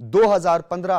2015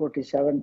$47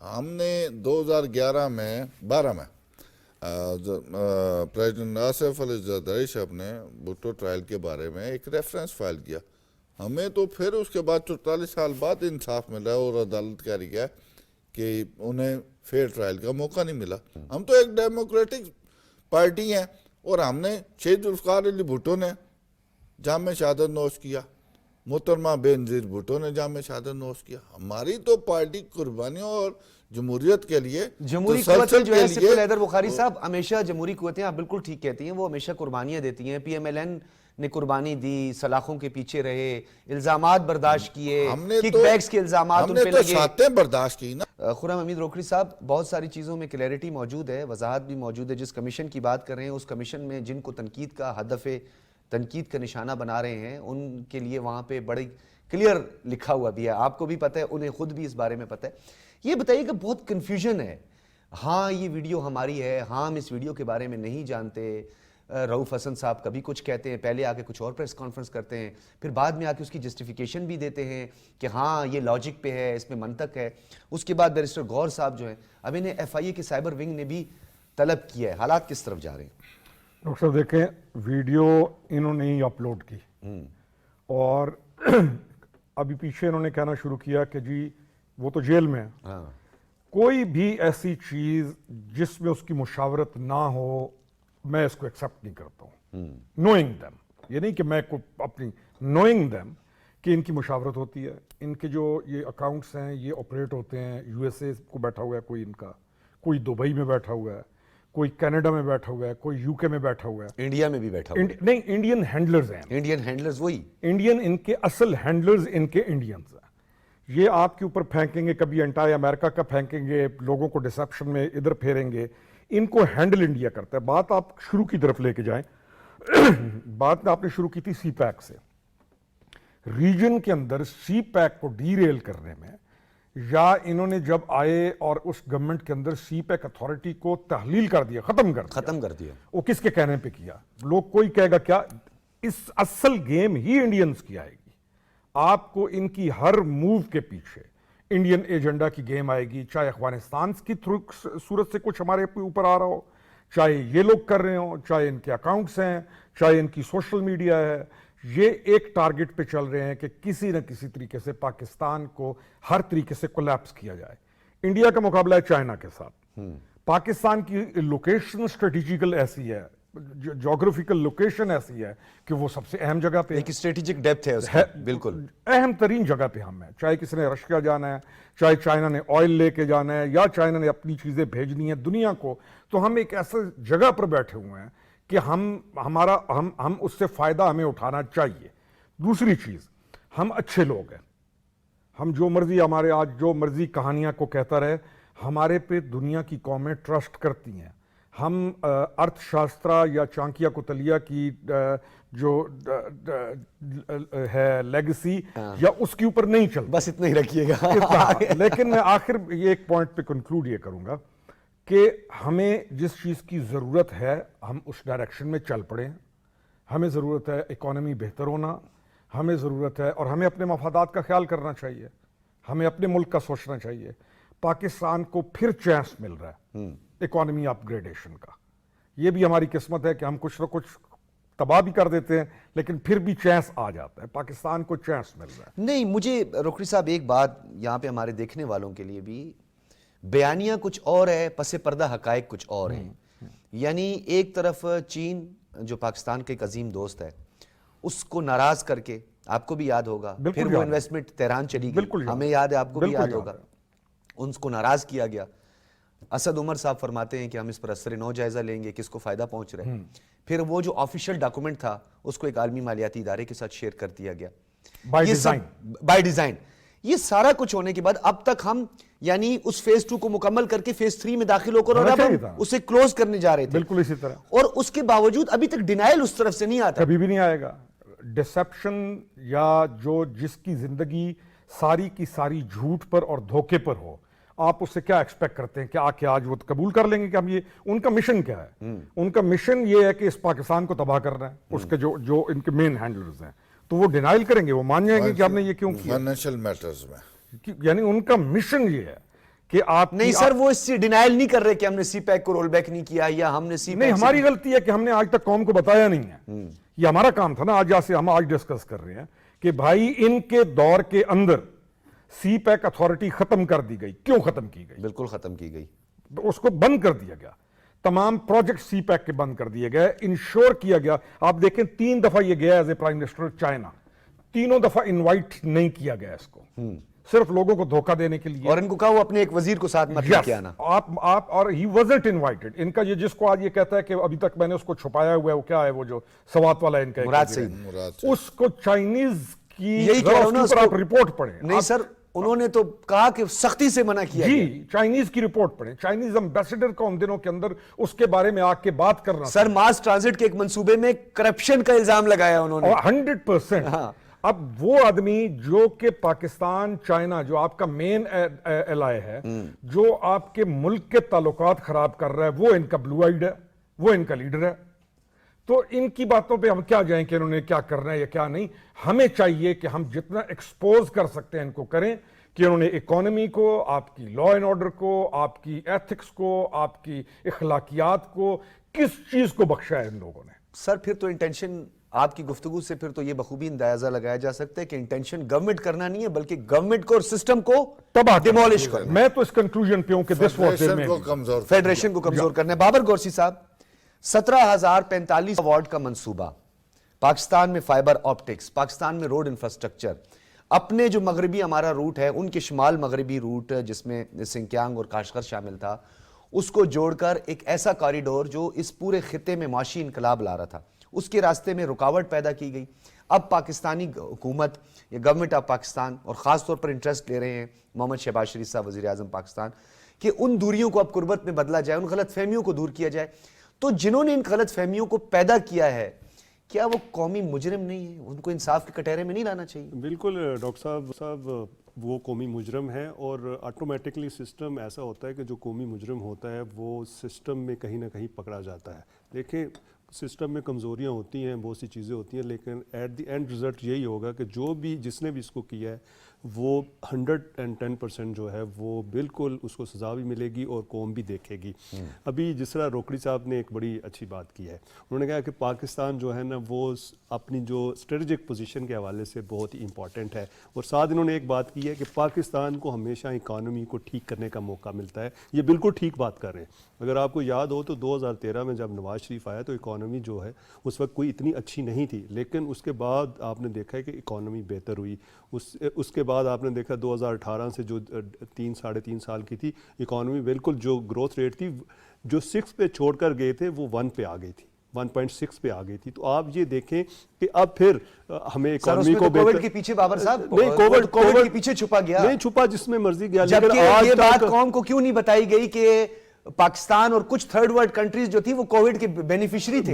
ہم نے 2011 میں 12 میں پریزیڈنٹ آصف علی زرداری صاحب نے بھٹو ٹرائل کے بارے میں ایک ریفرنس فائل کیا. ہمیں تو پھر اس کے بعد 44 سال بعد انصاف ملا اور عدالت کہہ رہی ہے کہ انہیں فیئر ٹرائل کا موقع نہیں ملا. ہم تو ایک ڈیموکریٹک پارٹی ہیں اور ہم نے شہید ذوالفقار علی بھٹو نے جام شہادت نوش کیا, محترمہ بے نظیر بھٹو نے جام شہادت نوش کیا. ہماری تو پارٹی قربانیوں اور جمہوریت کے لیے جمہوری قوتیں جو ہے سپل حیدر بخاری صاحب ہمیشہ جمہوری قوتیں آپ بالکل ٹھیک کہتی ہیں, وہ ہمیشہ قربانیاں دیتی ہیں. پی ایم ایل این نے قربانی دی, سلاخوں کے پیچھے رہے, الزامات برداشت کیے, کک بیکس کے الزامات ان پہ لگے, ہم نے تو ساتیں برداشت کی نا. خرم حمید روکڑی صاحب, بہت ساری چیزوں میں کلیئرٹی موجود ہے, وضاحت بھی موجود ہے. جس کمیشن کی بات کر رہے ہیں اس کمیشن میں جن کو تنقید کا ہدف تنقید کا نشانہ بنا رہے ہیں ان کے لیے وہاں پہ بڑی کلیئر لکھا ہوا بھی ہے. آپ کو بھی پتہ ہے, انہیں خود بھی اس بارے میں پتہ ہے. یہ بتائیے کہ بہت کنفیوژن ہے. ہاں یہ ویڈیو ہماری ہے, ہاں ہم اس ویڈیو کے بارے میں نہیں جانتے. رؤوف حسن صاحب کبھی کچھ کہتے ہیں, پہلے آ کے کچھ اور پریس کانفرنس کرتے ہیں, پھر بعد میں آ کے اس کی جسٹیفیکیشن بھی دیتے ہیں کہ ہاں یہ لاجک پہ ہے, اس میں منطق ہے. اس کے بعد بیرسٹر غور صاحب جو ہیں, اب انہیں ایف آئی اے کے سائبر ونگ نے بھی طلب کیا ہے. حالات کس طرف جا رہے ہیں؟ ڈاکٹر صاحب دیکھیں, ویڈیو انہوں نے ہی اپلوڈ کی اور ابھی پیچھے انہوں نے کہنا شروع کیا کہ جی وہ تو جیل میں ہے. کوئی بھی ایسی چیز جس میں اس کی مشاورت نہ ہو میں اس کو ایکسیپٹ نہیں کرتا ہوں. نوئنگ دیم, یہ نہیں کہ میں اپنی نوئنگ دیم کہ ان کی مشاورت ہوتی ہے. ان کے جو یہ اکاؤنٹس ہیں یہ آپریٹ ہوتے ہیں, یو ایس اے کو بیٹھا ہوا ہے کوئی, ان کا کوئی دبئی میں بیٹھا ہوا ہے, کوئی کینیڈا میں بیٹھا ہوا ہے, کوئی یو کے میں بیٹھا ہوا ہے, انڈیا میں بھی بیٹھا ہوا ہے. نہیں انڈین ہینڈلرز ہیں, انڈین ہینڈلرز وہی انڈین ان کے اصل ہینڈلرز ان کے انڈینز ہیں. یہ آپ کے اوپر پھینکیں گے, کبھی انٹائی امریکہ کا پھینکیں گے, لوگوں کو ڈسیپشن میں ادھر پھیریں گے. ان کو ہینڈل انڈیا کرتا ہے. بات آپ شروع کی طرف لے کے جائیں, بات آپ نے شروع کی تھی سی پیک سے. ریجن کے اندر سی پیک کو ڈی ریل کرنے میں, یا انہوں نے جب آئے اور اس گورنمنٹ کے اندر سی پیک اتھارٹی کو تحلیل کر دیا, ختم کر دیا, وہ کس کے کہنے پہ کیا؟ لوگ کوئی کہے گا کیا, اس اصل گیم ہی انڈینز کی آئے گی. آپ کو ان کی ہر موو کے پیچھے انڈین ایجنڈا کی گیم آئے گی, چاہے افغانستان کی صورت سے کچھ ہمارے اوپر آ رہا ہو, چاہے یہ لوگ کر رہے ہوں, چاہے ان کے اکاؤنٹس ہیں, چاہے ان کی سوشل میڈیا ہے. یہ ایک ٹارگٹ پہ چل رہے ہیں کہ کسی نہ کسی طریقے سے پاکستان کو ہر طریقے سے کولیپس کیا جائے. انڈیا کا مقابلہ ہے چائنا کے ساتھ. پاکستان کی لوکیشن اسٹریٹجیکل ایسی ہے, جغرافیکل لوکیشن ایسی ہے کہ وہ سب سے اہم جگہ پہ, ایک اسٹریٹجک ڈیپتھ ہے اس میں, بالکل اہم ترین جگہ پہ ہم ہیں. چاہے کسی نے رشیا جانا ہے, چاہے چائنا نے آئل لے کے جانا ہے, یا چائنا نے اپنی چیزیں بھیجنی ہیں دنیا کو, تو ہم ایک ایسے جگہ پر بیٹھے ہوئے ہیں کہ ہم اس سے فائدہ ہمیں اٹھانا چاہیے. دوسری چیز, ہم اچھے لوگ ہیں, ہم جو مرضی ہمارے آج جو مرضی کہانیاں کو کہتا رہے, ہمارے پہ دنیا کی قومیں ٹرسٹ کرتی ہیں. ہم ارتھ شاسترا یا چانکیا کوتلیا کی جو ہے لیگسی یا اس کے اوپر نہیں چلتا, بس اتنا ہی رکھیے گا. لیکن میں آخر یہ ایک پوائنٹ پہ کنکلوڈ یہ کروں گا کہ ہمیں جس چیز کی ضرورت ہے ہم اس ڈائریکشن میں چل پڑیں. ہمیں ضرورت ہے اکانومی بہتر ہونا, ہمیں ضرورت ہے, اور ہمیں اپنے مفادات کا خیال کرنا چاہیے, ہمیں اپنے ملک کا سوچنا چاہیے. پاکستان کو پھر چانس مل رہا ہے اکانومی اپ گریڈیشن کا. یہ بھی ہماری قسمت ہے کہ ہم کچھ نہ کچھ تباہ بھی کر دیتے ہیں لیکن پھر بھی چانس آ جاتا ہے, پاکستان کو چانس مل رہا ہے. نہیں, مجھے روکڑی صاحب ایک بات یہاں پہ ہمارے دیکھنے والوں کے لیے بھی, بیانیہ کچھ اور ہے, پس پردہ حقائق کچھ اور ہیں. یعنی ایک طرف چین جو پاکستان کا ایک عظیم دوست ہے, اس کو ناراض کر کے, آپ کو بھی یاد ہوگا, پھر وہ انویسٹمنٹ تہران چلی گئی, ہمیں یاد ہے, آپ کو بھی یاد ہوگا, ان کو ناراض کیا گیا. اسد عمر صاحب فرماتے ہیں کہ ہم اس پر اثر نو جائزہ لیں گے, کس کو فائدہ پہنچ رہا ہے. پھر وہ جو آفیشیل ڈاکومنٹ تھا اس کو ایک عالمی مالیاتی ادارے کے ساتھ شیئر کر دیا گیا بائی ڈیزائن. یہ سارا کچھ ہونے کے بعد اب تک ہم یعنی اس فیز 2 کو مکمل کر کے فیز 3 میں داخل ہو کر اور اب ہم اسے کلوز کرنے جا رہے تھے. بالکل اسی طرح, اور اس کے باوجود ابھی تک ڈینائل اس طرف سے نہیں آتا, کبھی بھی نہیں آئے گا. ڈسیپشن یا جو جس کی زندگی ساری کی ساری جھوٹ پر اور دھوکے پر ہو, آپ اس سے کیا ایکسپیکٹ کرتے ہیں کہ آ کے آج وہ قبول کر لیں گے کہ ہم یہ, ان کا مشن کیا ہے؟ ان کا مشن یہ ہے کہ اس پاکستان کو تباہ کرنا ہے. اس کے جو ان کے مین ہینڈلرز ہیں تو وہ ڈینائل کریں گے, وہ مان جائیں گے کہ ہم نے یہ کیوں کیا. فائنینشیل میٹرز میں یعنی ان کا مشن یہ ہے کہ آپ نہیں سر وہ اس سے ڈینائل نہیں کر رہے کہ ہم نے سی پیک کو رول بیک نہیں کیا یا ہم نے سی نہیں، ہماری غلطی ہے کہ ہم نے آج تک قوم کو بتایا نہیں ہے. یہ ہمارا کام تھا نا. آج ہم ڈسکس کر رہے ہیں کہ بھائی ان کے دور کے اندر سی پیک اتھارٹی ختم کر دی گئی. کیوں ختم کی گئی؟ بالکل ختم کی گئی. اس کو بند کر دیا گیا. تمام پروجیکٹ سی پیک کے بند کر دیے گئے. انشور کیا گیا. آپ دیکھیں 3 دفعہ یہ گیا as a prime minister China. تینوں دفعہ انوائٹ نہیں کیا گیا اس کو, صرف لوگوں کو دھوکہ دینے کے لیے. اور ان کو کہا وہ اپنے ایک وزیر کو ساتھ مت لے کے آنا. آپ اور ہی wasn't invited. ان کا یہ جس کو آج یہ کہتا ہے کہ ابھی تک میں نے اس کو چھپایا ہوا ہے, وہ کیا ہے وہ جو سوات والا ان کا مراد سعید, اس کو چائنیز کی یہی کہہ رہا ہوں نا اس کو. آپ رپورٹ پڑھیں. نہیں سر انہوں نے تو کہا کہ سختی سے منع کیا. جی چائنیز کی رپورٹ پڑھیں. چائنیز امبیسڈر کو ان دنوں کے اندر اس کے بارے میں آ کے بات کرنا سر ماس ٹرانزٹ کے ایک منصوبے میں کرپشن کا الزام لگایا انہوں نے 100%. اب وہ آدمی جو کہ پاکستان چائنا جو آپ کا مین ایلائی ہے, جو آپ کے ملک کے تعلقات خراب کر رہا ہے, وہ ان کا بلو آئیڈ ہے, وہ ان کا لیڈر ہے. تو ان کی باتوں پہ ہم کیا جائیں کہ انہوں نے کیا کرنا ہے یا کیا نہیں. ہمیں چاہیے کہ ہم جتنا ایکسپوز کر سکتے ہیں ان کو کریں کہ انہوں نے اکانومی کو, آپ کی لا اینڈ آرڈر کو, آپ کی ایتھکس کو, آپ کی اخلاقیات کو, کس چیز کو بخشا ہے ان لوگوں نے. سر پھر تو انٹینشن آپ کی گفتگو سے پھر تو یہ بخوبی اندازہ لگایا جا سکتا ہے کہ انٹینشن گورنمنٹ کرنا نہیں ہے بلکہ گورنمنٹ کو اور سسٹم کو تباہ ڈیمولش کرنا. میں تو اس کنکلوژن پہ ہوں کہ فیڈریشن کو کمزور کرنا ہے. بابر گورسی صاحب 17,045 ایوارڈ کا منصوبہ, پاکستان میں فائبر آپٹکس, پاکستان میں روڈ انفراسٹرکچر, اپنے جو مغربی ہمارا روٹ ہے ان کے شمال مغربی روٹ جس میں سنکیانگ اور کاشغر شامل تھا, اس کو جوڑ کر ایک ایسا کاریڈور جو اس پورے خطے میں معاشی انقلاب لا رہا تھا, اس کے راستے میں رکاوٹ پیدا کی گئی. اب پاکستانی حکومت یا گورنمنٹ آف پاکستان اور خاص طور پر انٹرسٹ لے رہے ہیں محمد شہباز شریف صاحب وزیر اعظم پاکستان کہ ان دوریوں کو اب قربت میں بدلا جائے, ان غلط فہمیوں کو دور کیا جائے. تو جنہوں نے ان غلط فہمیوں کو پیدا کیا ہے کیا وہ قومی مجرم نہیں ہے؟ ان کو انصاف کے کٹہرے میں نہیں لانا چاہیے؟ بالکل ڈاکٹر صاحب وہ قومی مجرم ہے, اور آٹومیٹکلی سسٹم ایسا ہوتا ہے کہ جو قومی مجرم ہوتا ہے وہ سسٹم میں کہیں نہ کہیں پکڑا جاتا ہے. دیکھیں سسٹم میں کمزوریاں ہوتی ہیں, بہت سی چیزیں ہوتی ہیں, لیکن ایٹ دی اینڈ رزلٹ یہی ہوگا کہ جو بھی جس نے بھی اس کو کیا ہے وہ 110% جو ہے وہ بالکل اس کو سزا بھی ملے گی اور قوم بھی دیکھے گی. ابھی جس طرح روکڑی صاحب نے ایک بڑی اچھی بات کی ہے, انہوں نے کہا کہ پاکستان جو ہے نا وہ اپنی جو اسٹریٹجک پوزیشن کے حوالے سے بہت ہی امپورٹنٹ ہے, اور ساتھ انہوں نے ایک بات کی ہے کہ پاکستان کو ہمیشہ اکانومی کو ٹھیک کرنے کا موقع ملتا ہے. یہ بالکل ٹھیک بات کر رہے ہیں. اگر آپ کو یاد ہو تو 2013 میں جب نواز شریف آیا تو اکانومی جو ہے اس وقت کوئی اتنی اچھی نہیں تھی, لیکن اس کے بعد آپ نے دیکھا ہے کہ اکانومی بہتر ہوئی. اس کے بعد آپ نے دیکھا 2018 سے جو 3-3.5 سال کی تھی اکانومی, بالکل جو گروتھ ریٹ تھی جو 6 پہ چھوڑ کر گئے تھے وہ 1 پہ آ گئی تھی, 1.6 پہ آ گئی تھی. تو آپ یہ دیکھیں کہ اب پھر ہمیں اکانومی کو کووڈ کے پیچھے بابر صاحب نہیں, کووڈ کے پیچھے چھپا گیا, نہیں چھپا جس میں مرضی گیا, جبکہ یہ بات قوم کو کیوں نہیں بتائی گئی کہ پاکستان اور کچھ تھرڈ ورلڈ کنٹریز جو تھی وہ کووڈ کے بینیفیشری تھے.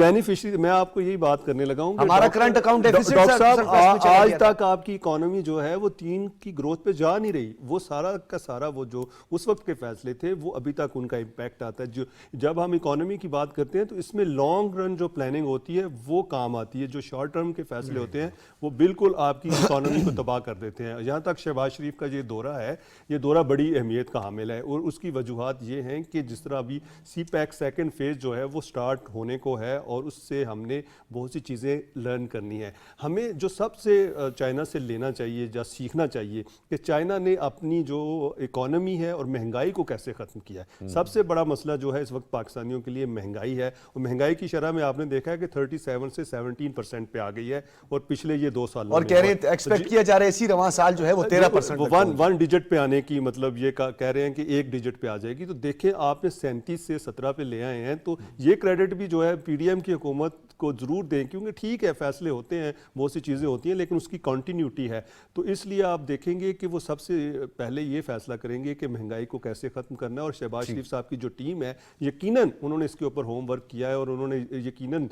میں آپ کو یہی بات کرنے لگا ہوں. ہمارا کرنٹ اکاؤنٹ ڈیفیسٹ ڈاکٹر صاحب آج تک آپ کی اکانومی جو ہے وہ 3 کی گروتھ پہ جا نہیں رہی. وہ سارا کا سارا وہ جو اس وقت کے فیصلے تھے وہ ابھی تک ان کا امپیکٹ آتا ہے. جب ہم اکانومی کی بات کرتے ہیں تو اس میں لانگ رن جو پلاننگ ہوتی ہے وہ کام آتی ہے. جو شارٹ ٹرم کے فیصلے ہوتے ہیں وہ بالکل آپ کی اکانومی کو تباہ کر دیتے ہیں. یہاں تک شہباز شریف کا یہ دورہ ہے, یہ دورہ بڑی اہمیت کا حامل ہے, اور اس کی وجوہات یہ ہیں کہ جس طرح ابھی سی پیک سیکنڈ فیز جو ہے وہ سٹارٹ ہونے کو ہے, اور اس سے ہم نے بہت سی چیزیں لرن کرنی ہے. ہمیں جو سب سے چائنا سے لینا چاہیے یا سیکھنا چاہیے کہ چائنا نے اپنی جو اکانومی ہے اور مہنگائی کو کیسے ختم کیا ہے. سب سے بڑا مسئلہ جو ہے اس وقت پاکستانیوں کے لیے مہنگائی ہے, اور مہنگائی کی شرح میں آپ نے دیکھا ہے کہ 37 سے 17% پہ آ گئی ہے, اور پچھلے یہ 2 سالوں اور کہہ رہے ہیں ایکسپیکٹ کیا جا رہا ہے اسی رواں سال جو ہے وہ 13% 1 ڈیجٹ پہ آنے کی, مطلب یہ کہہ رہے ہیں کہ 1 ڈیجٹ پہ آ جائے گی. تو دیکھیں آپ نے 37 سے 17 پہ لے آئے ہیں, تو یہ کریڈٹ بھی جو ہے پی ڈی ایم کی حکومت کو ضرور دیں, کیونکہ ٹھیک ہے فیصلے ہوتے ہیں, بہت سی چیزیں ہوتی ہیں, لیکن اس کی کنٹینیوٹی ہے. تو اس لیے آپ دیکھیں گے کہ وہ سب سے پہلے یہ فیصلہ کریں گے کہ مہنگائی کو کیسے ختم کرنا ہے. اور شہباز شریف صاحب کی جو ٹیم ہے یقیناً انہوں نے اس کے اوپر ہوم ورک کیا ہے, اور انہوں نے یقیناً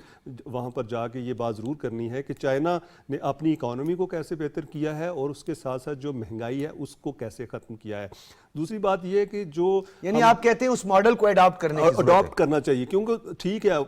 وہاں پر جا کے یہ بات ضرور کرنی ہے کہ چائنا نے اپنی اکانومی کو کیسے بہتر کیا ہے, اور اس کے ساتھ ساتھ جو مہنگائی ہے اس کو کیسے ختم کیا ہے. دوسری بات یہ ہے کہ جو یعنی آپ کہتے ہیں اس ماڈل کو اڈاپٹ کرنا چاہیے, کیونکہ ٹھیک ہے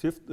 5th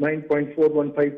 9.415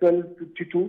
1252,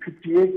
58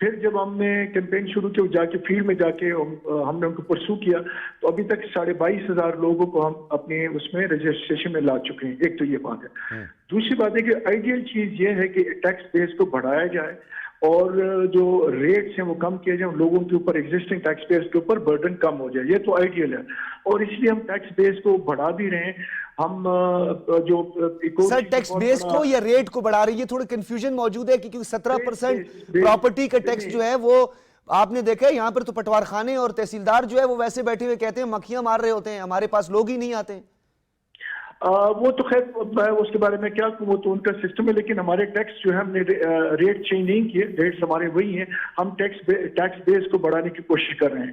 پھر جب ہم نے کیمپین شروع کی جا کے فیلڈ میں جا کے ہم نے ان کو پرسو کیا تو ابھی تک 22,500 لوگوں کو ہم اپنے اس میں رجسٹریشن میں لا چکے ہیں. ایک تو یہ بات ہے. دوسری بات ہے کہ آئیڈیل چیز یہ ہے کہ ٹیکس بیس کو بڑھایا جائے اور جو ریٹس ہیں وہ کم کیے جائیں, لوگوں کے اوپر ایگزسٹنگ ٹیکس پیئرز کے اوپر برڈن کم ہو جائے. یہ تو آئیڈیل ہے اور اس لیے ہم ٹیکس بیس کو بڑھا بھی رہے ہیں. ہم جو سر ٹیکس بیس کو یا ریٹ کو بڑھا رہی ہے, تھوڑا کنفیوژن موجود ہے کیونکہ 17% پراپرٹی کا ٹیکس جو ہے وہ آپ نے دیکھا ہے یہاں پر تو پٹوار خانے اور تحصیلدار جو ہے وہ ویسے بیٹھے ہوئے کہتے ہیں مکھیاں مار رہے ہوتے ہیں, ہمارے پاس لوگ ہی نہیں آتے ہیں. وہ تو خیر میں اس کے بارے میں کیا کہوں, وہ تو ان کا سسٹم ہے, لیکن ہمارے ٹیکس جو ہے ہم نے ریٹ چینج نہیں کیے, ریٹس ہمارے وہی ہیں. ہم ٹیکس بیس کو بڑھانے کی کوشش کر رہے ہیں,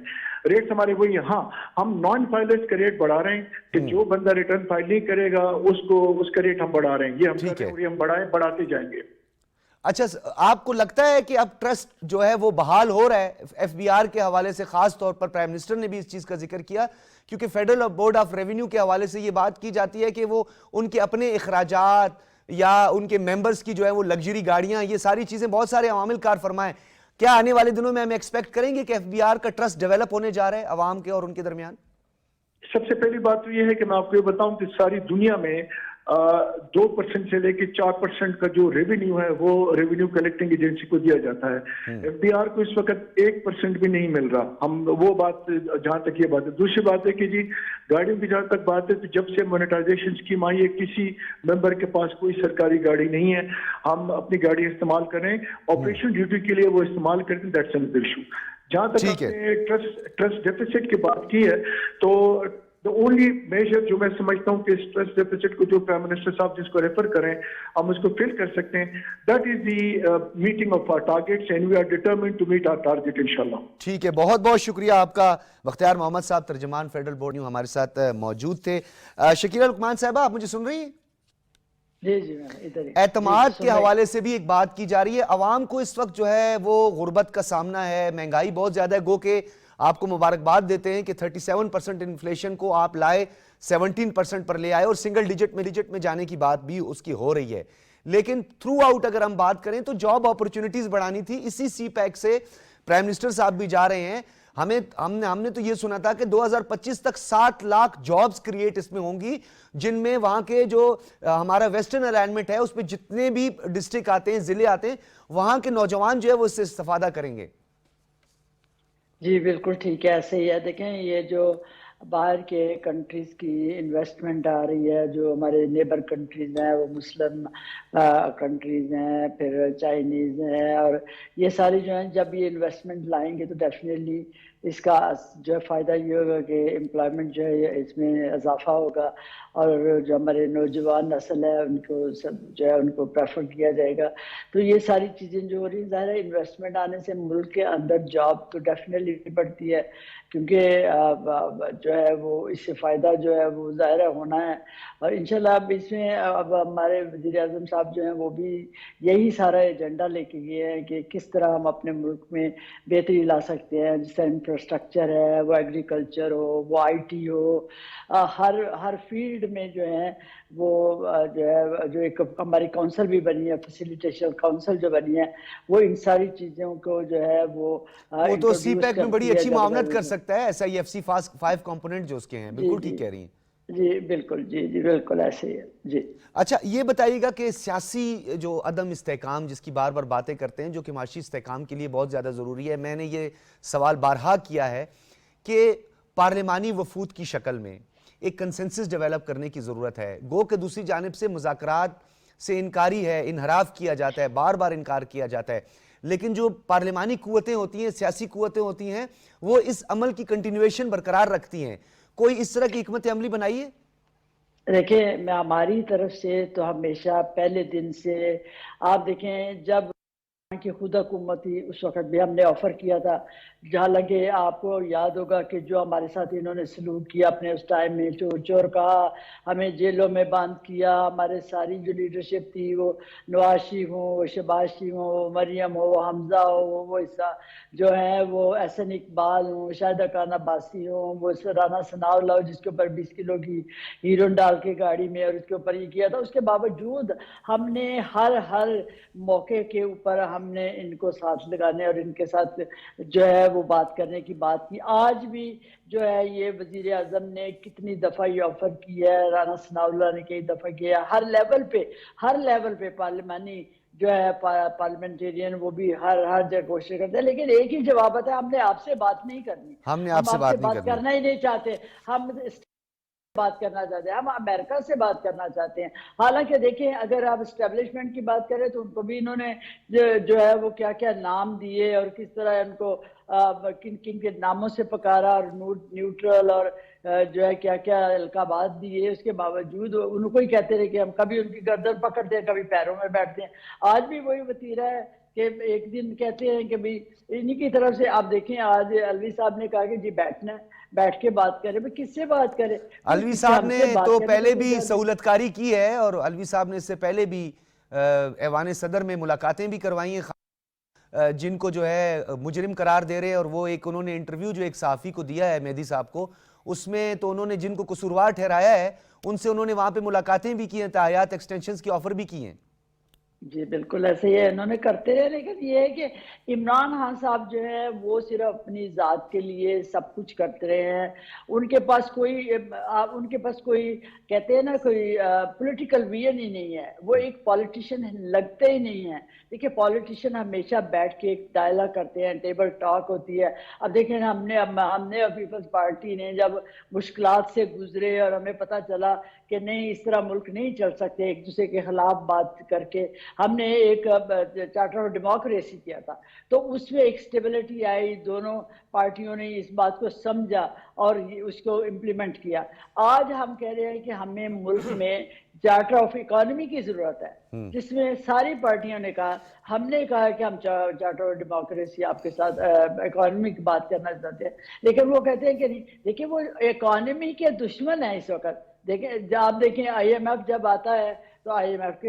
ریٹس ہمارے وہی ہیں. ہاں ہم نان فائلرز کا ریٹ بڑھا رہے ہیں کہ جو بندہ ریٹرن فائل نہیں کرے گا اس کا ریٹ ہم بڑھا رہے ہیں. یہ ہم کر رہے ہیں اور یہ ہم بڑھاتے جائیں گے. اچھا آپ کو لگتا ہے کہ اب ٹرسٹ جو ہے وہ بحال ہو رہا ہے ایف بی آر کے حوالے سے, خاص طور پر پرائم منسٹر نے بھی اس چیز کا ذکر کیا کیونکہ فیڈرل بورڈ آف ریونیو کے حوالے سے یہ بات کی جاتی ہے کہ وہ ان کے اپنے اخراجات یا ان کے ممبرز کی جو ہے وہ لگژری گاڑیاں, یہ ساری چیزیں بہت سارے عوامل کار فرمائیں. کیا آنے والے دنوں میں ہم ایکسپیکٹ کریں گے کہ ایف بی آر کا ٹرسٹ ڈیولپ ہونے جا رہا ہے عوام کے اور ان کے درمیان؟ سب سے پہلی بات تو یہ ہے کہ میں آپ کو یہ بتاؤں کہ ساری دنیا میں 2% سے لے کے 4% کا جو ریونیو ہے وہ ریونیو کلیکٹنگ ایجنسی کو دیا جاتا ہے. ایف بی آر کو اس وقت 1% بھی نہیں مل رہا. ہم وہ بات جہاں تک یہ بات ہے. دوسری بات ہے کہ جی گاڑیوں کی جہاں تک بات ہے تو جب سے مونیٹائزیشن اسکیم آئی ہے کسی ممبر کے پاس کوئی سرکاری گاڑی نہیں ہے. ہم اپنی گاڑی استعمال کریں, آپریشن ڈیوٹی کے لیے وہ استعمال کرتے ہیں. That's another issue. جہاں تک آپ نے ٹرسٹ ڈیفیسٹ کی بات کی ہے تو the only measure جو میں سمجھتا ہوں کہ اسٹریس ڈیفیسٹ کو جو پرائم منسٹر صاحب جس کو ریفر کریں ہم اس کو فل کر سکتے ہیں, that is the meeting of our targets and we are determined to meet our target انشاءاللہ. ٹھیک ہے, بہت بہت شکریہ آپ کا. بختیار محمد صاحب ترجمان فیڈرل بورڈ ہمارے ساتھ موجود تھے. شکیرہ لقمان صاحبہ آپ مجھے سن رہی ہیں؟ جی جی ادھر ہی. اعتماد کے حوالے سے بھی ایک بات کی جا رہی ہے. عوام کو اس وقت جو ہے وہ غربت کا سامنا ہے, مہنگائی بہت زیادہ ہے, گو کہ آپ کو مبارکباد دیتے ہیں کہ 37% انفلیشن کو آپ لائے 17% پر لے آئے اور سنگل ڈیجٹ میں جانے کی بات بھی اس کی ہو رہی ہے. لیکن تھرو آؤٹ اگر ہم بات کریں تو جاب اپورچونٹیز بڑھانی تھی. اسی سی پیک سے پرائم منسٹر صاحب بھی جا رہے ہیں. ہم نے تو یہ سنا تھا کہ 2025 تک 7 لاکھ جابز کریٹ اس میں ہوں گی, جن میں وہاں کے جو ہمارا ویسٹرن الائنمنٹ ہے اس پہ جتنے بھی ڈسٹرکٹ آتے ہیں, ضلع آتے ہیں, وہاں کے نوجوان جو ہے وہ اس سے استفادہ کریں گے. جی بالکل ٹھیک ہے, ایسے ہی ہے. دیکھیں یہ جو باہر کے کنٹریز کی انویسٹمنٹ آ رہی ہے, جو ہمارے نیبر کنٹریز ہیں وہ مسلم کنٹریز ہیں, پھر چائنیز ہیں, اور یہ ساری جو ہیں جب یہ انویسٹمنٹ لائیں گے تو ڈیفینیٹلی اس کا جو ہے فائدہ یہ ہوگا کہ امپلائمنٹ جو ہے اس میں اضافہ ہوگا اور جو ہمارے نوجوان نسل ہے ان کو سب جو ہے ان کو پریفر کیا جائے گا. تو یہ ساری چیزیں جو ہو رہی ہیں, ظاہر ہے انویسٹمنٹ آنے سے ملک کے اندر جاب تو ڈیفینیٹلی بڑھتی ہے, کیونکہ جو ہے وہ اس سے فائدہ جو ہے وہ ظاہر ہونا ہے. اور انشاءاللہ اب اس میں اب ہمارے وزیر اعظم صاحب جو ہیں وہ بھی یہی سارا ایجنڈا لے کے گئے ہیں کہ کس طرح ہم اپنے ملک میں بہتری لا سکتے ہیں, جس طرح انفراسٹرکچر ہے, وہ ایگریکلچر ہو, وہ I T who, Hare field میں جو ہے وہ جو ہے جو ایک ہماری کونسل بھی بنی ہے, فیسیلیٹیشن کونسل جو بنی ہے, وہ ان ساری چیزوں کو جو ہے وہ تو سی پیک میں بڑی اچھی معاونت کر سکتا ہے, ایسا یہ FC5 کمپوننٹ جو اس کے ہیں. بالکل ٹھیک کہہ رہی ہیں. جی بالکل, جی جی بالکل ایسے ہی ہے. جی اچھا یہ بتائیے گا کہ سیاسی جو عدم استحکام جس کی بار بار باتیں کرتے ہیں, جو کہ معاشی استحکام کے لیے بہت زیادہ ضروری ہے, میں نے یہ سوال بارہا کیا ہے کہ پارلیمانی وفود کی شکل میں ایک کنسنسس ڈیولپ کرنے کی ضرورت ہے. گو کہ دوسری جانب سے مذاکرات سے انکاری ہے, انحراف کیا جاتا ہے, بار بار انکار کیا جاتا ہے, لیکن جو پارلیمانی قوتیں ہوتی ہیں, سیاسی قوتیں ہوتی ہیں, وہ اس عمل کی کنٹینویشن برقرار رکھتی ہیں. کوئی اس طرح کی حکمت عملی بنائیے. دیکھیں میں ہماری طرف سے تو ہمیشہ پہلے دن سے آپ دیکھیں جب کی خود حکومت تھی اس وقت بھی ہم نے آفر کیا تھا, حالانکہ آپ کو یاد ہوگا کہ جو ہمارے ساتھ انہوں نے سلوک کیا اپنے اس ٹائم میں, چور چور کہا, ہمیں جیلوں میں بند کیا, ہمارے ساری جو لیڈرشپ تھی وہ نواز شریف ہو, وہ شہباز شریف ہو, وہ مریم ہو, وہ حمزہ ہو, وہ جو ہیں وہ احسن اقبال ہوں, شاہدہ خان عباسی ہوں, وہ رانا ثناء اللہ جس کے اوپر 20 کلو کی ہیروئن ڈال کے گاڑی میں اور اس کے اوپر یہ کیا تھا, اس کے باوجود ہم نے ہر موقع کے اوپر ہم نے ان کو ساتھ لگانے اور ان کے ساتھ جو ہے وہ بات کرنے کی بات کی. آج بھی جو ہے یہ وزیر اعظم نے کتنی دفعہ یہ آفر کیا ہے, رانا ثناء اللہ نے کئی دفعہ کیا, ہر لیول پہ پارلیمانی جو ہے پارلیمنٹیرین وہ بھی ہر جگہ کوشش کرتے ہیں, لیکن ایک ہی جواب ہے, ہم نے آپ سے بات نہیں کرنی, ہم نے آپ سے بات نہیں کرنی, کرنا ہی نہیں چاہتے, ہم بات کرنا چاہتے ہیں, ہم امریکہ سے بات کرنا چاہتے ہیں. حالانکہ دیکھیں اگر آپ اسٹیبلشمنٹ کی بات کریں تو ان کو بھی انہوں نے جو ہے وہ کیا کیا نام دیے اور کس طرح ان کو کن کن کے ناموں سے پکارا اور نیوٹرل اور جو ہے کیا کیا القابات دیے. اس کے باوجود ان کو ہی کہتے رہے کہ ہم کبھی ان کی گردن پکڑتے ہیں, کبھی پیروں میں بیٹھتے ہیں. آج بھی وہی وتیرہ ہے کہ ایک دن کہتے ہیں کہ بھی انہی کی طرف سے. آپ دیکھیں آج الوی صاحب نے کہا کہ جی بیٹھنا ہے, بیٹھ کے بات کریں. بھئی کس سے بات کریں؟ الوی صاحب نے تو پہلے بھی سہولت کاری کی ہے, اور الوی صاحب نے اس سے پہلے بھی ایوان صدر میں ملاقاتیں بھی کروائی ہیں جن کو جو ہے مجرم قرار دے رہے ہیں. اور وہ ایک انہوں نے انٹرویو جو ایک صحافی کو دیا ہے مہدی صاحب کو, اس میں تو انہوں نے جن کو قصوروار ٹھہرایا ہے ان سے انہوں نے وہاں پہ ملاقاتیں بھی کی ہیں, تاحیات ایکسٹینشنز کی آفر بھی کی ہیں. جی بالکل ایسے ہی ہے, انہوں نے کرتے رہے. لیکن یہ ہے کہ عمران خان صاحب جو ہے وہ صرف اپنی ذات کے لیے سب کچھ کرتے رہے ہیں. ان کے پاس کوئی کہتے ہیں نا کوئی پولیٹیکل ویژن ہی نہیں ہے, وہ ایک پولیٹیشین لگتے ہی نہیں ہیں. دیکھیں پولیٹیشین ہمیشہ بیٹھ کے ایک ڈائلاگ کرتے ہیں, ٹیبل ٹاک ہوتی ہے. اب دیکھیں ہم نے پیپلز پارٹی نے جب مشکلات سے گزرے اور ہمیں پتہ چلا کہ نہیں اس طرح ملک نہیں چل سکتے ایک دوسرے کے خلاف بات کر کے, ہم نے ایک چارٹر آف ڈیموکریسی کیا تھا. تو اس میں ایک سٹیبلٹی آئی, دونوں پارٹیوں نے اس بات کو سمجھا اور اس کو امپلیمنٹ کیا. آج ہم کہہ رہے ہیں کہ ہمیں ملک میں چارٹر آف اکانومی کی ضرورت ہے, جس میں ساری پارٹیوں نے کہا, ہم نے کہا کہ ہم چارٹر آف ڈیموکریسی آپ کے ساتھ اکانومی کی بات کرنا چاہتے ہیں. لیکن وہ کہتے ہیں کہ نہیں, دیکھیں وہ اکانومی کے دشمن ہیں اس وقت. دیکھیں آپ دیکھیں آئی ایم ایف جب آتا ہے تو آئی ایم ایف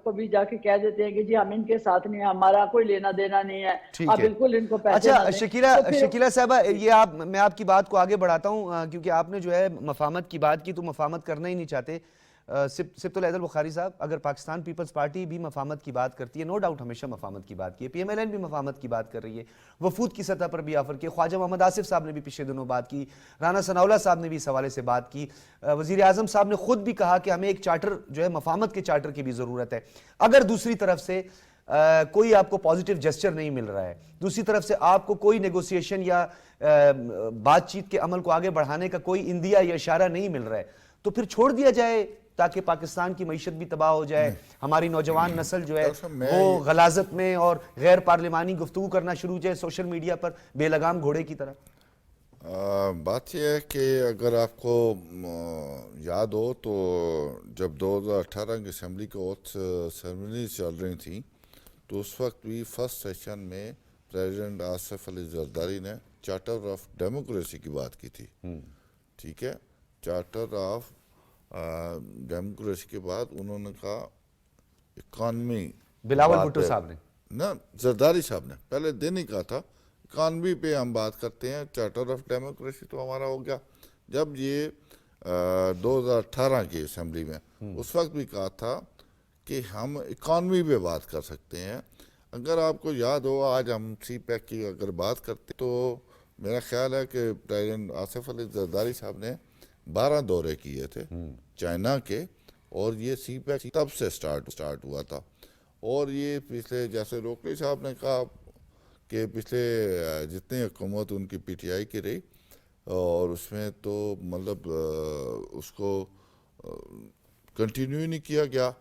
کو بھی جا کے کہہ دیتے ہیں کہ جی ہم ان کے ساتھ نہیں ہیں, ہمارا کوئی لینا دینا نہیں ہے, آپ بالکل ان کو پیسے نہ دیں. اچھا شکیلہ صاحبہ, یہ میں آپ کی بات کو آگے بڑھاتا ہوں کیونکہ آپ نے جو ہے مفاہمت کی بات کی, تو مفاہمت کرنا ہی نہیں چاہتے. سبط العدل بخاری صاحب, اگر پاکستان پیپلز پارٹی بھی مفاہمت کی بات کرتی ہے, نو ڈاؤٹ ہمیشہ مفاہمت کی بات کی ہے, پی ایم ایل این بھی مفاہمت کی بات کر رہی ہے, وفود کی سطح پر بھی آفر کی, خواجہ محمد آصف صاحب نے بھی پچھلے دنوں بات کی, رانا ثناء اللہ صاحب نے بھی اس حوالے سے بات کی, وزیر اعظم صاحب نے خود بھی کہا کہ ہمیں ایک چارٹر جو ہے مفاہمت کے چارٹر کی بھی ضرورت ہے. اگر دوسری طرف سے کوئی آپ کو پازیٹیو جسچر نہیں مل رہا ہے, دوسری طرف سے آپ کو کوئی نیگوسیشن یا بات چیت کے عمل کو آگے بڑھانے کا کوئی اندیا یا اشارہ نہیں مل رہا ہے, تو پھر چھوڑ دیا جائے تاکہ پاکستان کی معیشت بھی تباہ ہو جائے, ہماری نوجوان نسل جو ہے وہ غلاظت میں اور غیر پارلیمانی گفتگو کرنا شروع ہو جائے سوشل میڈیا پر بے لگام گھوڑے کی طرح. بات یہ ہے کہ اگر آپ کو یاد ہو تو جب 2018 کی اسمبلی کی اوتھ سیرمنیز چل رہی تھیں تو اس وقت بھی فرسٹ سیشن میں پریزیڈنٹ آصف علی زرداری نے چارٹر آف ڈیموکریسی کی بات کی تھی. ٹھیک ہے, چارٹر آف ڈیموکریسی کے بعد انہوں نے کہا اکانومی, بلاول بھٹو صاحب نے نا, زرداری صاحب نے پہلے دن ہی کہا تھا اکانومی پہ ہم بات کرتے ہیں, چارٹر آف ڈیموکریسی تو ہمارا ہو گیا. جب یہ 2018 کی اسمبلی میں اس وقت بھی کہا تھا کہ ہم اکانومی پہ بات کر سکتے ہیں. اگر آپ کو یاد ہو آج ہم سی پیک کی اگر بات کرتے تو میرا خیال ہے کہ پریزیڈنٹ آصف علی زرداری صاحب نے 12 دورے کیے تھے چائنا کے, اور یہ سی پیک تب سے سٹارٹ ہوا تھا. اور یہ پچھلے, جیسے روکلی صاحب نے کہا کہ پچھلے جتنے حکومت ان کی پی ٹی آئی کی رہی اور اس میں تو مطلب اس کو کنٹینیو ہی نہیں کیا گیا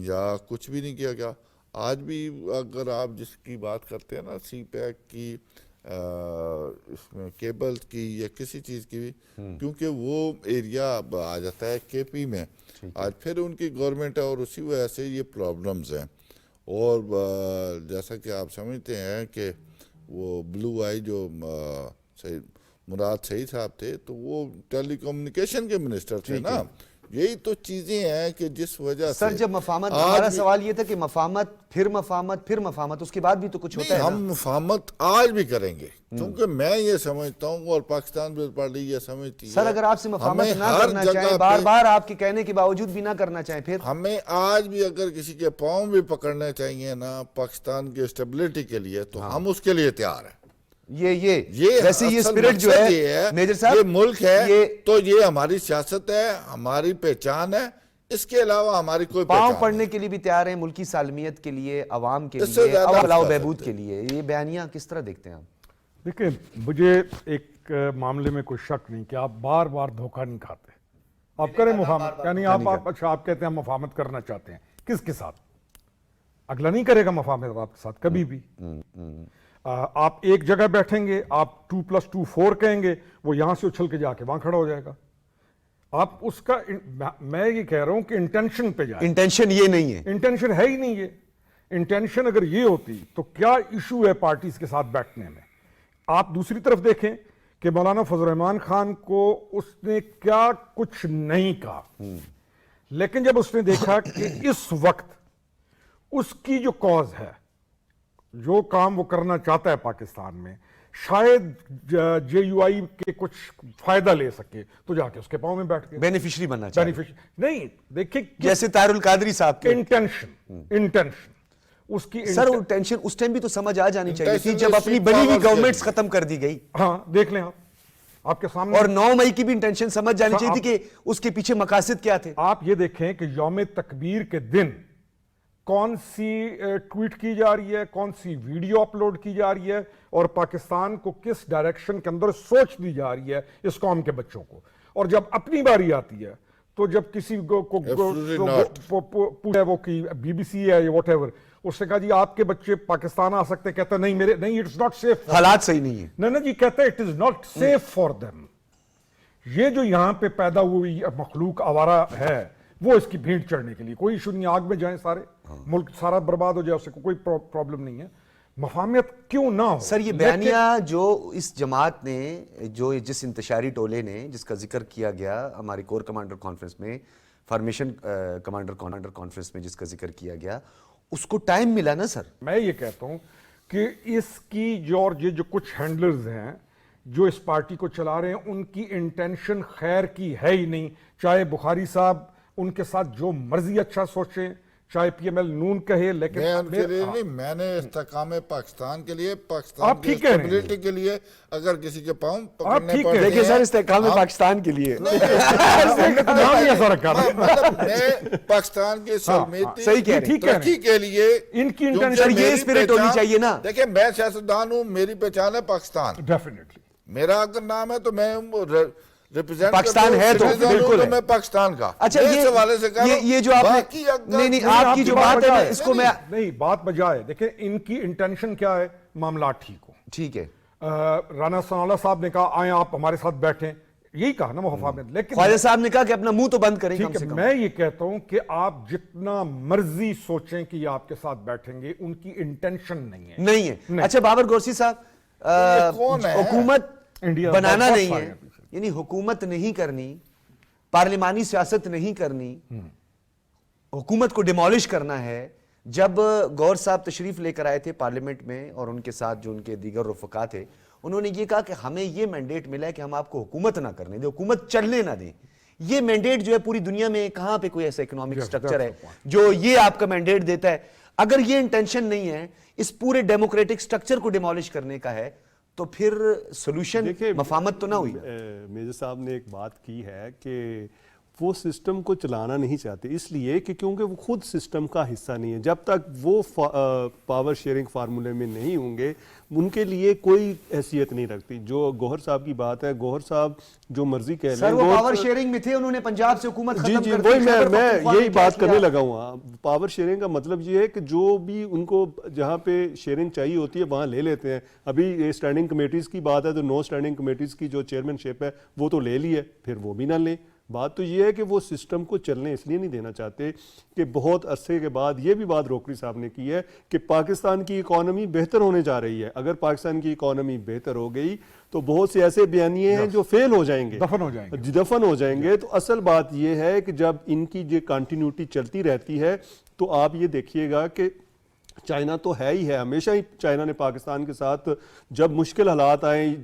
یا کچھ بھی نہیں کیا گیا. آج بھی اگر آپ جس کی بات کرتے ہیں نا سی پیک کی, اس میں کیبل کی یا کسی چیز کی بھی, کیونکہ وہ ایریا آ جاتا ہے کے پی میں, آج پھر ان کی گورنمنٹ ہے اور اسی وجہ سے یہ پرابلمز ہیں. اور جیسا کہ آپ سمجھتے ہیں کہ وہ بلو آئی جو مراد سعید صاحب تھے تو وہ ٹیلی کمیونیکیشن کے منسٹر تھے نا, یہی تو چیزیں ہیں کہ جس وجہ سے سر جب مفاہمت، ہمارا سوال یہ تھا کہ مفاہمت پھر مفاہمت پھر مفاہمت، اس کے بعد بھی تو کچھ ہوتا ہے ہم مفاہمت آج بھی کریں گے، کیونکہ میں یہ سمجھتا ہوں اور پاکستان پیپلز پارٹی یہ سمجھتی ہے، سر اگر آپ سے مفاہمت ہمیں نہ ہر کرنا جگہ چاہیں، پہ- بار بار آپ کے کہنے کے باوجود بھی نہ کرنا چاہیں، پھر ہمیں آج بھی اگر کسی کے پاؤں بھی پکڑنے چاہیے نا پاکستان کی اسٹیبلٹی کے لیے، تو ہم اس کے لیے تیار ہیں۔ یہ ویسے یہ اصل اسپرٹ جو مقصد یہ ہے میجر یہ صاحب، ملک ہے یہ تو یہ ہماری سیاست ہے، ہماری پہچان ہے، اس کے علاوہ ہماری کوئی پاؤں پہچان پڑنے نہیں۔ کے لیے بھی تیار ہیں، ملکی سالمیت کے لیے، عوام کے اس سے لیے، زیادہ عوام فلاح و کر بہبود سکتے کے لیے، یہ بیانیہ کس طرح دیکھتے ہیں آپ؟ دیکھیں مجھے ایک معاملے میں کوئی شک نہیں کہ آپ بار بار دھوکہ نہیں کھاتے، آپ کریں مفاہمت، یعنی آپ اچھا آپ کہتے ہیں ہم مفاہمت کرنا چاہتے ہیں، کس کے ساتھ؟ اگلا نہیں کرے گا مفاہمت آپ کے ساتھ کبھی بھی۔ آپ ایک جگہ بیٹھیں گے، آپ 2+2 4 کہیں گے، وہ یہاں سے اچھل کے جا کے وہاں کھڑا ہو جائے گا۔ آپ اس کا میں یہ کہہ رہا ہوں کہ انٹینشن پہ جائیں، انٹینشن یہ نہیں ہے۔ انٹینشن ہے ہی نہیں یہ۔ انٹینشن اگر یہ ہوتی تو کیا ایشو ہے پارٹیز کے ساتھ بیٹھنے میں؟ آپ دوسری طرف دیکھیں کہ مولانا فضل الرحمان خان کو اس نے کیا کچھ نہیں کہا، لیکن جب اس نے دیکھا کہ اس وقت اس کی جو کاز ہے، جو کام وہ کرنا چاہتا ہے پاکستان میں، شاید جے یو آئی کے کچھ فائدہ لے سکے، تو جا کے اس کے پاؤں میں بیٹھ گئے۔ بینیفیشری بننا چاہیے، نہیں دیکھیں جیسے طاہر القادری صاحب کے انٹینشن اس کی سر وہ ٹینشن اس ٹائم بھی تو سمجھ آ جانی چاہیے تھی Intention جب is اپنی sheep بنی ہوئی powers کے گورنمنٹس لیے۔ ختم کر دی گئی، ہاں دیکھ لیں آپ کے سامنے، اور 9 مئی کی بھی انٹینشن سمجھ جانی چاہیے تھی کہ اس کے پیچھے مقاصد کیا تھے۔ آپ یہ دیکھیں کہ یوم تکبیر کے دن کون سی ٹویٹ کی جا رہی ہے، کون سی ویڈیو اپلوڈ کی جا رہی ہے، اور پاکستان کو کس ڈائریکشن کے اندر سوچ دی جا رہی ہے اس قوم کے بچوں کو۔ اور جب اپنی باری آتی ہے تو جب کسی کو Absolutely not. پوچھا وہ کہ بی بی سی ہے یا واٹ ایور، اس نے کہا جی آپ کے بچے پاکستان آ سکتے، کہتا نہیں میرے نہیں، اٹس ناٹ سیف، حالات صحیح نہیں ہیں۔ نہیں جی، کہتا ہے it is not safe for them. یہ جو یہاں پہ پیدا ہوئی مخلوق آوارہ ہے، وہ اس کی بھینٹ چڑھنے کے لیے، کوئی ایشو نہیں، آگ میں جائیں سارے، ملک سارا برباد ہو جائے، اس سے کوئی پرابلم نہیں ہے۔ مفاہمت کیوں نہ ہو؟ سر یہ بیانیہ جو اس جماعت نے، جو جس انتشاری ٹولے نے، جس کا ذکر کیا گیا ہماری کور کمانڈر کانفرنس میں، فارمیشن کمانڈر کانفرنس میں جس کا ذکر کیا گیا، اس کو ٹائم ملا نا سر۔ میں یہ کہتا ہوں کہ اس کی جو کچھ ہینڈلرز ہیں جو اس پارٹی کو چلا رہے ہیں، ان کی انٹینشن خیر کی ہے ہی نہیں، چاہے بخاری صاحب ان کے ساتھ جو مرضی اچھا سوچیں، چاہے پی ایم ایل نون کہے، لیکن میں ان کے لیے نہیں، میں نے استحکام پاکستان کے لیے، پاکستان آپ کی ٹھیک کہہ رہے ہیں۔ اسٹیبلٹی کے لیے اگر کسی کے پاؤں آپ پکڑنے ٹھیک پڑ کہہ رہے رہے دیکھیں ہیں، سر استحکام پاکستان کے لیے ہم نے تو نام ہی ایسا رکھا نا۔ مطلب میں پاکستان کی سلمیتی، صحیح کہہ رہے ہیں۔ ٹھیک کہہ رہے ترقی ہیں۔ کے لیے ان کی کیونکہ intention یہ میری spirit ہونی پہچان- چاہیے نا۔ دیکھیں میں سیاستدان ہوں، میری پہچان ہے پاکستان، ڈیفینیٹلی میرا اگر نام ہے تو میں ریپرزینٹ پاکستان ہے تو بالکل ہے۔ میں پاکستان کا، اچھا میں اس حوالے سے کہہ رہا ہوں، یہ جو آپ نے باقی اگر- نہیں آپ کی جو بات ہے اس کو میں نہیں بات بجائے دیکھیں ان کی انٹینشن کیا ہے، معاملات ٹھیک ہو۔ ٹھیک ہے، رانا ثناءاللہ صاحب نے کہا آئیں آپ ہمارے ساتھ بیٹھیں، یہی کہا نا مفاہمت، لیکن خواجہ صاحب نے کہا کہ اپنا منہ تو بند کریں کم ٹھیک سے ہے، کم۔ میں یہ کہتا ہوں کہ آپ جتنا مرضی سوچیں کہ یہ آپ کے ساتھ بیٹھیں گے، ان کی انٹینشن نہیں ہے۔ نہیں ہے۔ اچھا بابر گورسی صاحب، یہ کون ہے؟ حکومت انڈیا بنانا بہت نہیں سارے ہے، ہیں پیچھے۔ یعنی حکومت نہیں کرنی، پارلیمانی سیاست نہیں کرنی، حکومت کو ڈیمالش کرنا ہے۔ جب گور صاحب تشریف لے کر آئے تھے پارلیمنٹ میں اور ان کے ساتھ جو ان کے دیگر رفقا تھے، انہوں نے یہ کہا کہ ہمیں یہ مینڈیٹ ملا ہے کہ ہم آپ کو حکومت نہ کرنے دیں، حکومت چلنے نہ دیں۔ یہ مینڈیٹ جو ہے پوری دنیا میں کہاں پہ کوئی ایسا اکنامک سٹرکچر ہے جو یہ آپ کا مینڈیٹ دیتا ہے؟ اگر یہ انٹینشن نہیں ہے اس پورے ڈیموکریٹک سٹرکچر کو ڈیمالش کرنے کا ہے تو پھر سولوشن مفاہمت تو نہ ہوئی۔ میجر صاحب نے ایک بات کی ہے کہ وہ سسٹم کو چلانا نہیں چاہتے، اس لیے کہ کیونکہ وہ خود سسٹم کا حصہ نہیں ہے۔ جب تک وہ پاور شیئرنگ فارمولے میں نہیں ہوں گے، ان کے لیے کوئی حیثیت نہیں رکھتی۔ جو گوہر صاحب کی بات ہے، گوہر صاحب جو مرضی کہہ لیں، سر وہ پاور شیئرنگ میں تھے، انہوں نے پنجاب سے حکومت ختم جی کر دی۔ وہی میں پختونخوا نے یہی کیا بات کیا؟ کرنے لگا ہوں۔ پاور شیئرنگ کا مطلب یہ ہے کہ جو بھی ان کو جہاں پہ شیئرنگ چاہیے ہوتی ہے وہاں لے لیتے ہیں۔ ابھی اسٹینڈنگ کمیٹیز کی بات ہے تو 9 اسٹینڈنگ کمیٹیز کی جو چیئرمین شپ ہے وہ تو لے لی ہے، پھر وہ بھی نہ لیں۔ بات تو یہ ہے کہ وہ سسٹم کو چلنے اس لیے نہیں دینا چاہتے کہ بہت عرصے کے بعد یہ بھی بات روکڑی صاحب نے کی ہے کہ پاکستان کی اکانومی بہتر ہونے جا رہی ہے. اگر پاکستان کی اکانومی بہتر ہو گئی تو بہت سے ایسے بیانیے ہیں جو فیل ہو جائیں گے, دفن ہو جائیں گے. تو اصل بات یہ ہے کہ جب ان کی یہ کنٹینیوٹی چلتی رہتی ہے تو آپ یہ دیکھیے گا کہ چائنا تو ہے ہی ہے, ہمیشہ ہی چائنا نے پاکستان کے ساتھ جب مشکل حالات آئیں,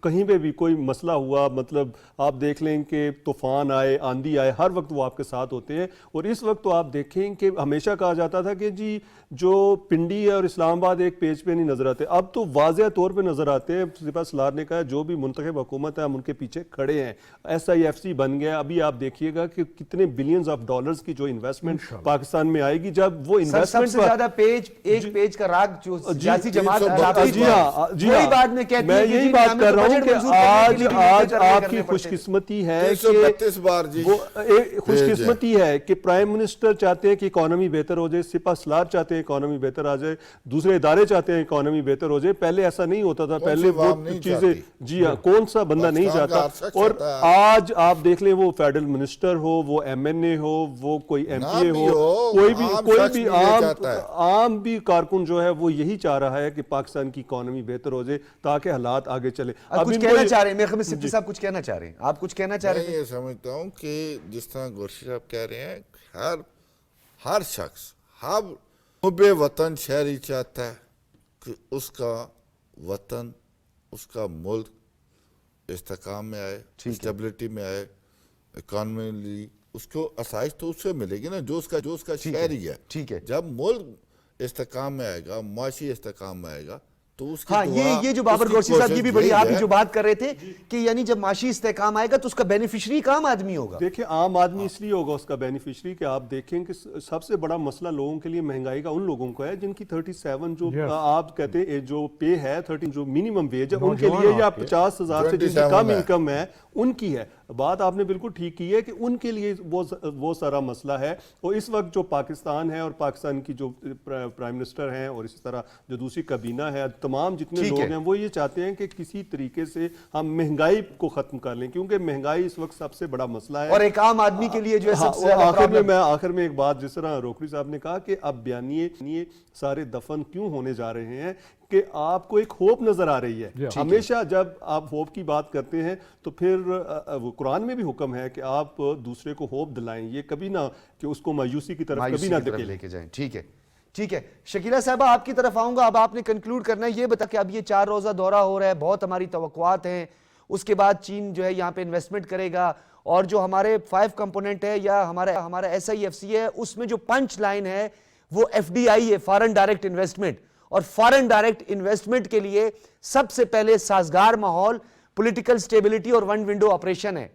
کہیں پہ بھی کوئی مسئلہ ہوا, مطلب آپ دیکھ لیں کہ طوفان آئے, آندھی آئے, ہر وقت وہ آپ کے ساتھ ہوتے ہیں. اور اس وقت تو آپ دیکھیں کہ ہمیشہ کہا جاتا تھا کہ جی جو پنڈی ہے اور اسلام آباد ایک پیج پہ نہیں نظر آتے, اب تو واضح طور پہ نظر آتے ہیں. سپہ سالار نے کہا جو بھی منتخب حکومت ہے ہم ان کے پیچھے کھڑے ہیں, SIFC بن گیا. ابھی آپ دیکھیے گا کہ کتنے بلینز آف ڈالرز کی جو انویسٹمنٹ پاکستان میں آئے گی, جب وہ سب سے زیادہ پیج ایک پیج کا راگ جو سیاسی جماعت وہی بعد میں کہتی ہے. میں یہی بات کر رہا ہوں کہ آج آپ کی خوش قسمتی ہے کہ پرائم منسٹر چاہتے ہیں کہ اکانومی بہتر ہو جائے, سپہ سالار چاہتے ہیں اکانومی بہتر آ جائے, دوسرے ادارے چاہتے ہیں اکانومی بہتر ہو جائے. پہلے ایسا نہیں ہوتا تھا, پہلے وہ چیزیں جی ہاں کون سا بندہ نہیں چاہتا. اور آج آپ دیکھ لیں وہ فیڈرل منسٹر ہو, وہ MNA ہو, وہ کوئی MP ہو, کوئی بھی عام بھی کارکن جو ہے وہ یہی چاہ رہا ہے کہ پاکستان کی اکانومی بہتر ہو جائے تاکہ حالات آگے چلے. آپ کچھ کہنا چاہ رہے ہیں, میرے خیال میں سپٹی صاحب کچھ کہنا چاہ رہے ہیں, آپ کچھ کہنا چاہ رہے ہیں؟ میں یہ سمجھتا ہوں کہ جس طرح گورشی صاحب کہہ رہے ہیں, ہر شخص, ہر محب وطن شہری چاہتا ہے کہ اس کا وطن, اس کا ملک استحکام میں آئے, اسٹیبلٹی میں آئے, اکانومی اس کو آسائش تو اس سے ملے گی نا جو اس کا شہری ہے. ٹھیک ہے, جب ملک استحکام میں آئے گا, معاشی استحکام میں آئے گا تو اس کی ہاں یہ جو بابر گورسی صاحب یہ بھی بڑی آپ ہی جو بات کر رہے تھے کہ یعنی جب معاشی استحکام آئے گا تو اس کا بینیفیشری عام آدمی ہوگا. دیکھیں عام آدمی اس لیے ہوگا اس کا بینیفیشری کہ آپ دیکھیں کہ سب سے بڑا مسئلہ لوگوں کے لیے مہنگائی کا ان لوگوں کو ہے جن کی 37 جو آپ کہتے ہیں جو پے ہے 30 جو منیمم ویج ہے ان کے لیے, یا 50,000 سے جن کی کم انکم ہے ان کی ہے. بات آپ نے بالکل ٹھیک کی ہے کہ ان کے لیے وہ سارا مسئلہ ہے. اور اس وقت جو پاکستان ہے اور پاکستان کی جو پرائم منسٹر ہیں اور اسی طرح جو دوسری کابینہ ہے, تمام جتنے لوگ ہیں وہ یہ چاہتے ہیں کہ کسی طریقے سے ہم مہنگائی کو ختم کر لیں, کیونکہ مہنگائی اس وقت سب سے بڑا مسئلہ ہے. اور ایک عام آدمی کے لیے جو ہے سب سے زیادہ آخر میں ایک بات, جس طرح روکڑی صاحب نے کہا کہ اب بیانیے سارے دفن کیوں ہونے جا رہے ہیں, کہ آپ کو ایک ہوپ نظر آ رہی ہے. ہمیشہ جب آپ ہوپ کی بات کرتے ہیں تو پھر قرآن میں بھی حکم ہے کہ آپ دوسرے کو ہوپ دلائیں, یہ کبھی نہ کہ اس کو مایوسی کی طرف کبھی نہ لے کے جائیں. ٹھیک ہے شکیلہ صاحبہ آپ کی طرف آؤں گا. اب آپ نے کنکلوڈ کرنا ہے, یہ بتا کہ اب یہ 4 روزہ دورہ ہو رہا ہے, بہت ہماری توقعات ہیں, اس کے بعد چین جو ہے یہاں پہ انویسٹمنٹ کرے گا, اور جو ہمارے 5 کمپوننٹ ہے یا ہمارا SIFC ہے اس میں جو پنچ لائن ہے وہ FDI ہے, فارن ڈائریکٹ انویسٹمنٹ. اور فارن ڈائریکٹ انویسٹمنٹ کے لیے سب سے پہلے سازگار ماحول, پولیٹیکل سٹیبلٹی اور ون ونڈو آپریشن ہے.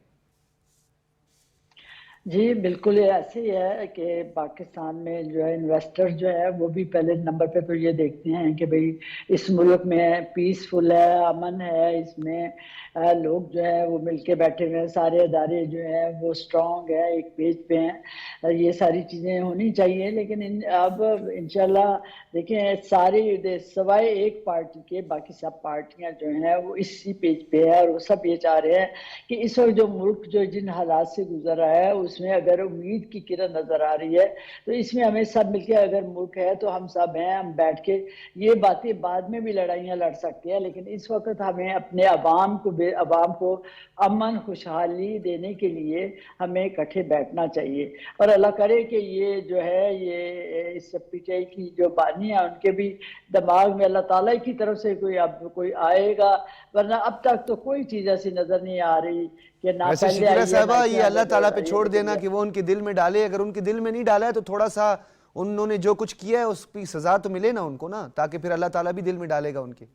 جی بالکل ایسے ہی ہے کہ پاکستان میں جو ہے انویسٹر جو ہے وہ بھی پہلے نمبر پہ تو یہ دیکھتے ہیں کہ بھئی اس ملک میں پیسفل ہے, امن ہے, اس میں لوگ جو ہے وہ مل کے بیٹھے ہوئے ہیں, سارے ادارے جو ہیں وہ سٹرونگ ہے, ایک پیج پہ ہیں, یہ ساری چیزیں ہونی چاہیے. لیکن اب انشاءاللہ دیکھیں ساری سوائے ایک پارٹی کے باقی سب پارٹیاں جو ہیں وہ اسی پیج پہ ہے, اور وہ سب یہ چاہ رہے ہیں کہ اس وقت جو ملک جو جن حالات سے گزر رہا ہے اس میں اگر امید کی کرن نظر آ رہی ہے تو اس میں ہمیں سب مل کے, اگر ملک ہے تو ہم سب ہیں, ہم بیٹھ کے یہ باتیں بعد میں بھی لڑائیاں لڑ سکتے ہیں, لیکن اس وقت ہمیں اپنے عوام کو امن خوشحالی دینے کے لیے ہمیں اکٹھے بیٹھنا چاہیے. اور اللہ کرے کہ یہ جو ہے یہ اس PTI کی جو بانی ہیں ان کے بھی دماغ میں اللہ تعالیٰ کی طرف سے کوئی آئے گا, ورنہ اب تک تو کوئی چیز ایسی نظر نہیں آ رہی کہ نہ ویسے شکیلہ صاحبہ یہ اللہ تعالیٰ پہ چھوڑ دینا کہ وہ ان کے دل میں ڈالے. اگر ان کے دل میں نہیں ڈالا ہے تو تھوڑا سا انہوں نے جو کچھ کیا ہے اس کی سزا تو ملے نا ان کو نا, تاکہ پھر اللہ تعالیٰ بھی دل میں ڈالے گا ان کے.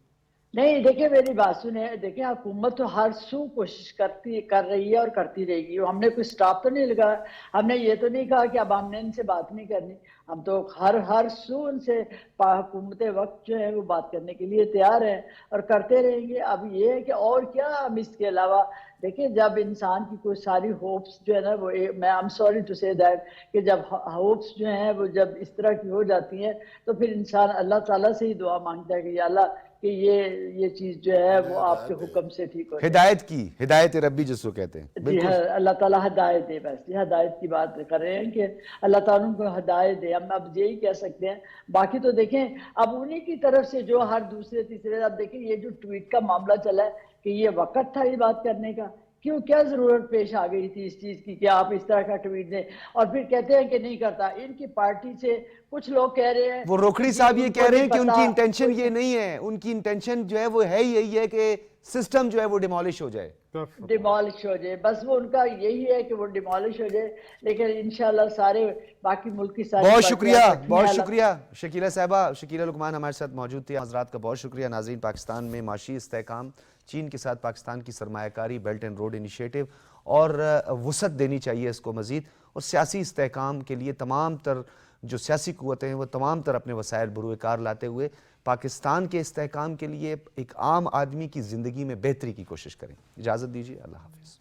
نہیں دیکھیں میری بات سنیں, دیکھیں حکومت تو ہر سو کوشش کر رہی ہے اور کرتی رہے گی. ہم نے کوئی سٹاپ تو نہیں لگا, ہم نے یہ تو نہیں کہا کہ اب ہم نے ان سے بات نہیں کرنی, ہم تو ہر سو ان سے حکومت وقت جو ہے وہ بات کرنے کے لیے تیار ہیں اور کرتے رہیں گے. اب یہ ہے کہ اور کیا ہم اس کے علاوہ دیکھیں, جب انسان کی کوئی ساری ہوپس جو ہے نا وہ, میں I'm sorry to say that کہ جب ہوپس جو ہیں وہ جب اس طرح کی ہو جاتی ہیں تو پھر انسان اللہ تعالیٰ سے ہی دعا مانگتا ہے کہ یا اللہ کہ یہ چیز جو ہے وہ آپ کے حکم سے ٹھیک ہو جائے. ہدایت کی، ہدایت ربی جس کو کہتے ہیں. جی ہاں، اللہ تعالیٰ ہدایت دے. بس یہ ہدایت کی بات کر رہے ہیں کہ اللہ تعالیٰ کو ہدایت دے. ہم اب یہی کہہ سکتے ہیں. باقی تو دیکھیں اب انہی کی طرف سے جو ہر دوسرے تیسرے، اب دیکھیں یہ جو ٹویٹ کا معاملہ چلا ہے کہ یہ وقت تھا یہ بات کرنے کا، کیوں کیا ضرورت پیش آ گئی تھی اس چیز کی کہ آپ اس طرح کا ٹویٹ دیں اور پھر کہتے ہیں کہ نہیں کرتا. ان کی پارٹی سے کچھ لوگ کہہ رہے ہیں، وہ روکھڑی صاحب یہ کہہ رہے ہیں کہ ان کی انٹینشن یہ نہیں ہے، ان کی انٹینشن جو ہے وہ ہے یہی ہے کہ سسٹم جو ہے وہ ڈیمالش ہو جائے. ڈیمالش ہو جائے. بس وہ ان کا یہی ہے کہ وہ ڈیمالش ہو جائے. لیکن انشاءاللہ سارے باقی ملک کی ساری بہت شکریہ، بہت شکریہ شکیلہ صاحبہ. شکیلہ لقمان ہمارے ساتھ موجود تھے. حضرات کا بہت شکریہ. ناظرین، پاکستان میں معاشی استحکام، چین کے ساتھ پاکستان کی سرمایہ کاری، بیلٹ اینڈ روڈ انیشیٹو اور وسعت دینی چاہیے اس کو مزید، اور سیاسی استحکام کے لیے تمام تر جو سیاسی قوتیں ہیں وہ تمام تر اپنے وسائل بروئے کار لاتے ہوئے پاکستان کے استحکام کے لیے ایک عام آدمی کی زندگی میں بہتری کی کوشش کریں. اجازت دیجیے. اللہ حافظ.